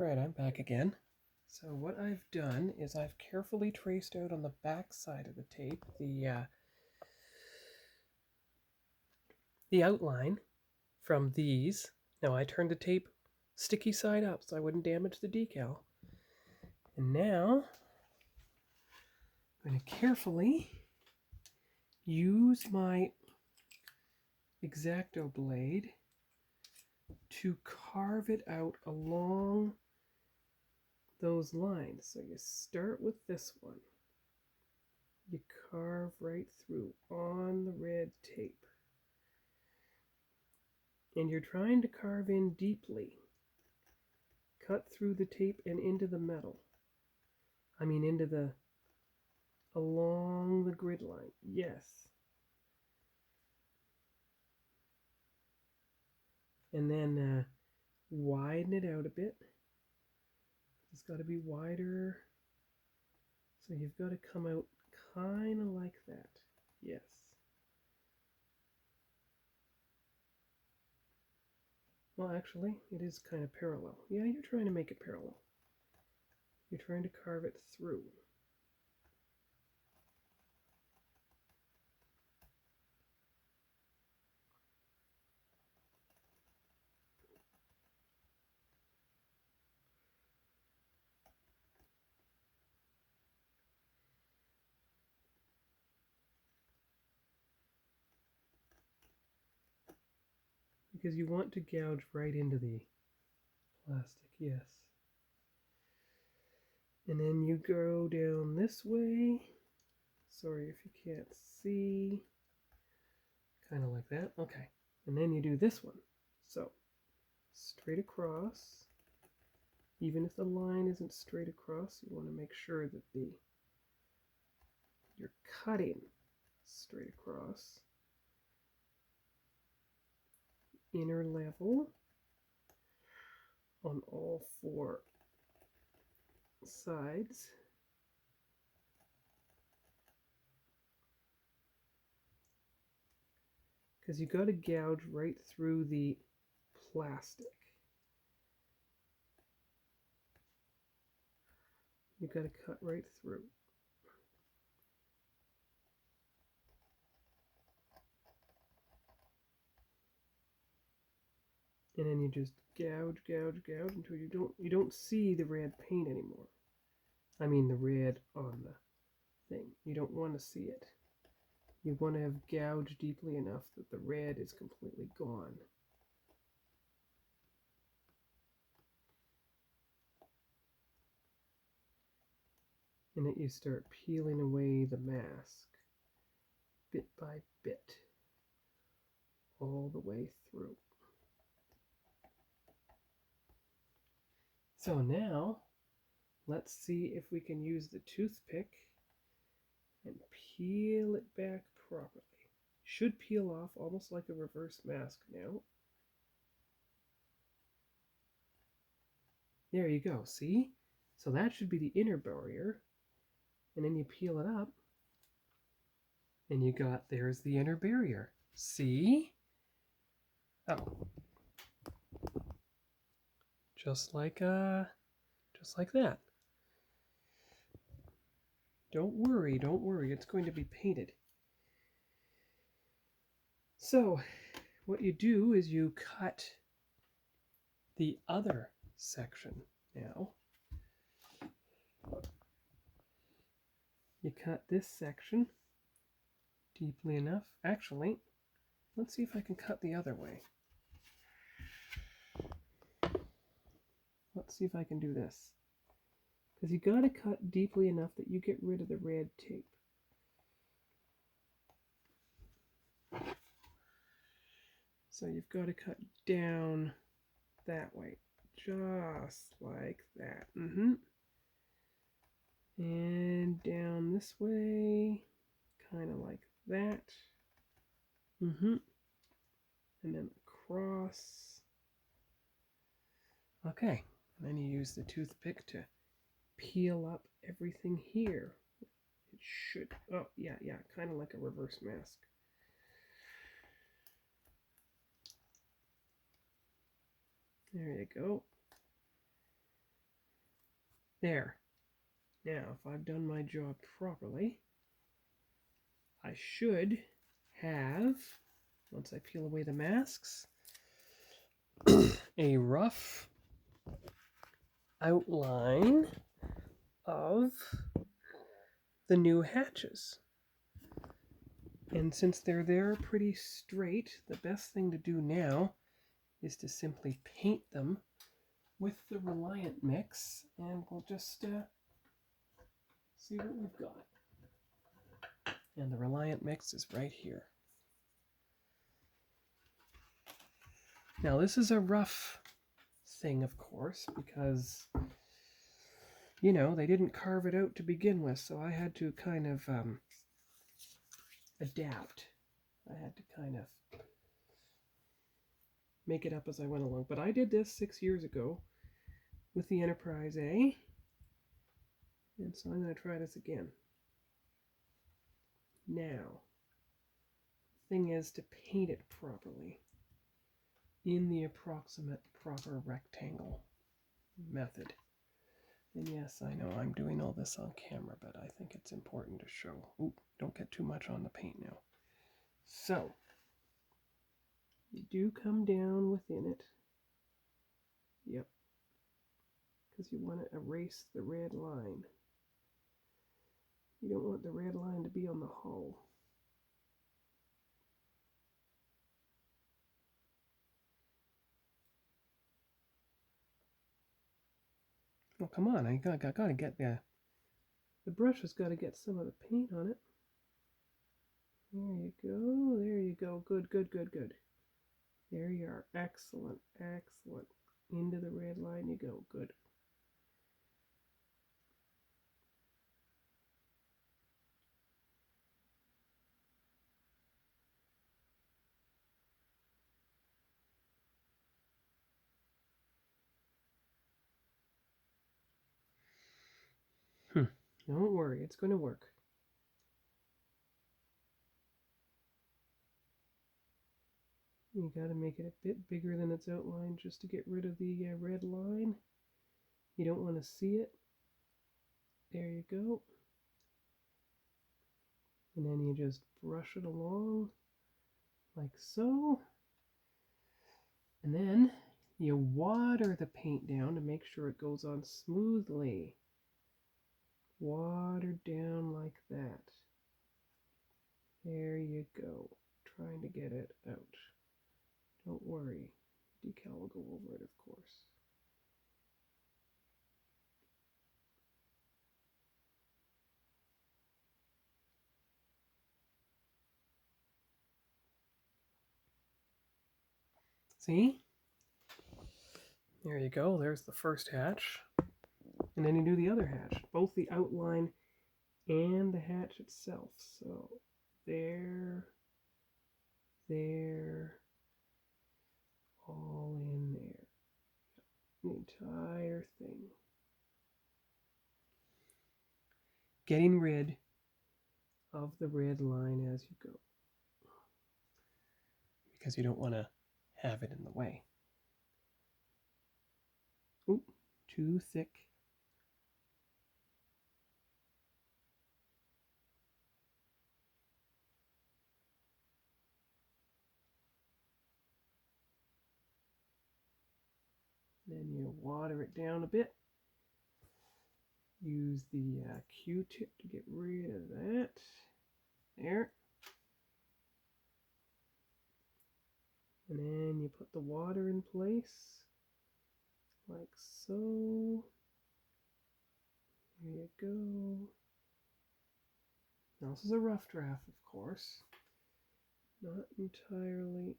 Alright, I'm back again. So what I've done is I've carefully traced out on the back side of the tape the outline from these. Now I turned the tape sticky side up so I wouldn't damage the decal. And now I'm going to carefully use my X-Acto blade to carve it out along those lines. So you start with this one. You carve right through on the red tape. And you're trying to carve in deeply. Cut through the tape and into the metal. Along the grid line. Yes. And then widen it out a bit. It's got to be wider. So you've got to come out kind of like that. Yes. Well, actually, it is kind of parallel. Yeah, you're trying to make it parallel. You're trying to carve it through. Because you want to gouge right into the plastic, yes. And then you go down this way. Sorry if you can't see. Kind of like that. Okay. And then you do this one. So, straight across. Even if the line isn't straight across, you want to make sure that you're cutting straight across. Inner level on all four sides. Because you got to gouge right through the plastic. You got to cut right through. And then you just gouge until you don't see the red paint anymore. I mean the red on the thing. You don't want to see it. You want to have gouged deeply enough that the red is completely gone. And then you start peeling away the mask bit by bit all the way through. So now let's see if we can use the toothpick and peel it back properly. Should peel off almost like a reverse mask now. There you go, see? So that should be the inner barrier. And then you peel it up. And you got, there's the inner barrier. See? Oh. Just like that. Don't worry, it's going to be painted. So, what you do is you cut the other section now. You cut this section deeply enough. Actually, let's see if I can cut the other way. Let's see if I can do this. Because you got to cut deeply enough that you get rid of the red tape. So you've got to cut down that way. Just like that. And down this way. Kind of like that. And then across. Okay. And then you use the toothpick to peel up everything here. It should, oh yeah, kind of like a reverse mask. There you go. There. Now, if I've done my job properly, I should have, once I peel away the masks, a rough outline of the new hatches. And since they're there pretty straight, the best thing to do now is to simply paint them with the Reliant mix, and we'll just see what we've got. And the Reliant mix is right here. Now this is a rough thing, of course, because, you know, they didn't carve it out to begin with, so I had to kind of adapt. I had to kind of make it up as I went along. But I did this 6 years ago with the Enterprise A, and so I'm going to try this again. Now, the thing is to paint it properly in the approximate proper rectangle method. And yes, I know I'm doing all this on camera, but I think it's important to show. Ooh, don't get too much on the paint now. So, you do come down within it. Yep. Because you want to erase the red line. You don't want the red line to be on the hull. Oh, come on, I gotta get the brush has got to get some of the paint on it. There you go, there you go, good, good, good, good. There you are, excellent, excellent. Into the red line you go, good. Don't worry, it's going to work. You got to make it a bit bigger than its outline just to get rid of the red line. You don't want to see it. There you go. And then you just brush it along like so. And then you water the paint down to make sure it goes on smoothly. Water down like that. There you go. Trying to get it out. Don't worry. Decal will go over it, of course. See? There you go. There's the first hatch. And then you do the other hatch. Both the outline and the hatch itself. So there, all in there. The entire thing. Getting rid of the red line as you go. Because you don't want to have it in the way. Oop, too thick. Then you water it down a bit. Use the Q-tip to get rid of that. There. And then you put the water in place, like so. There you go. Now this is a rough draft, of course. Not entirely